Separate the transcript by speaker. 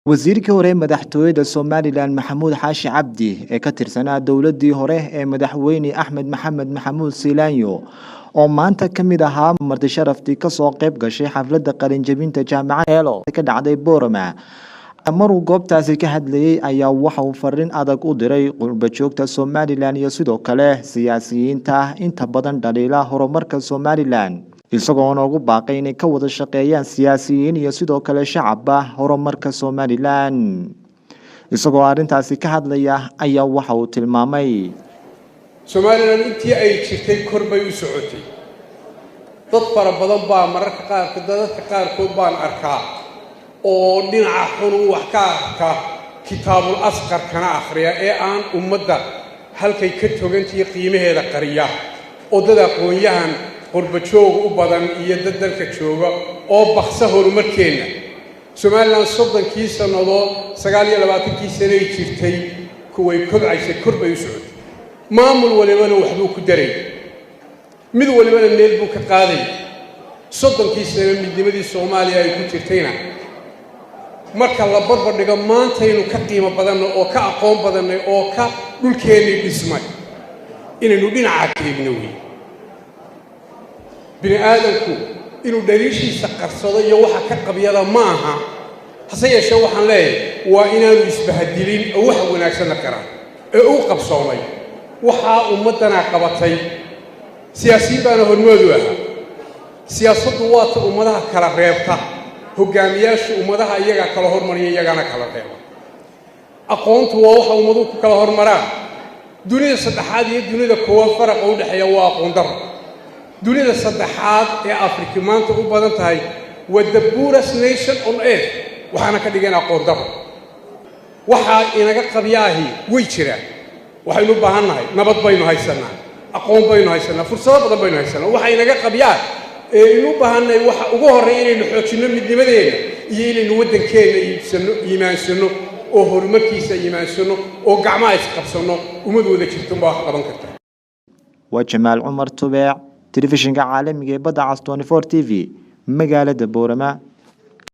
Speaker 1: wasiirkii hore madaxtooyada Somaliland Maxamuud Xaashi Cabdi ee ka tirsanaa dawladii hore ee madaxweyne Axmed Maxamed Maxamuud Siilaanyo oo maanta kamid ahaa marti sharaftii ka soo qayb gashay xafladda qalin jabinta jaamacadda Eelo ka dhacday Boorama maruu goobtaasi ka hadlayay ayaa waxa uu fariin adag u diray qurba joogta Somaliland iyo sidoo kale siyaasiyiinta inta badan dhaliila horumarka Somaliland isagoo ugu baaqay inay ka wada shaqeeyaan siyaasiyiin iyo sidoo kale shacabka horumarka Somaliland isagoo arintaasi ka hadlaya ayaa waxa uu tilmaamay
Speaker 2: Somaliland intii ay jirtay korbay u socotay dad fara badan baa mararka qaarkood baan arkaa oo dhinaca xun wax ka arka kitaabul asqar kana akhriya ee aan ummadda halkay ka togantii qiimaheeda qariya oo dad aqoonyahan qurba joog u badan iyo dad dalka jooga oo baxsa horumarkeena Somaliland 30 sanadood 29 sano ay jirtay kuway kobcaysay korbay u socotay maamul walibana waxbuu ku daray mid walibana meel buu ka qaaday 30 sano midnimadii Soomaaliya ay ku jirtayna marka la barbar dhigo maanta inuu ka qiimo badan oo ka aqoon badan oo ka dhulkeena dhismay inuu dhinaca qiibno bini aadamku inuu dhaliishiisa qarsado iyo waxa ka qabyada ma aha hase yeeshee waxaan leeyahay waa inaanu isbahadilin oo wax wanaagsan la qara ee uu qabsoomay waxa ummadana qabatay siyaasiyiin baan hormoodu ah siyaasaddu waa ta ummadaha kala reebta hogaamiyaasha ummadaha iyaga kala hormariya iyagana kala reeba aqoontu waa waxa ummadu ku kala hormaraan dunida saddexaad iyo dunida koowaad faraq u dhaxeeya waa aqoon darro dunida saddexaad ee Afrika maanta u badan tahay waa the poorest nation on earth waxaana ka dhigeen aqoon darro waxa inaga qabyaahi way jiraan waxaynu u baahannahay nabad baynu haysanaa aqoon baynu haysanaa fursado badan baynu haysanaa waxa inaga qabyaa ee inuu baahannahay waxa ugu horeeya inaynu xoojino midnimadeena iyo inaynu wadankeena iimaansano oo horumarkiisa iimaansano oo gacmaha isqabsano ummadooda jirto ma wax qaban karta
Speaker 1: waa Jamaal Umar Tubeec تلفزيون عالمي بدأ 24 TV مقالة بورما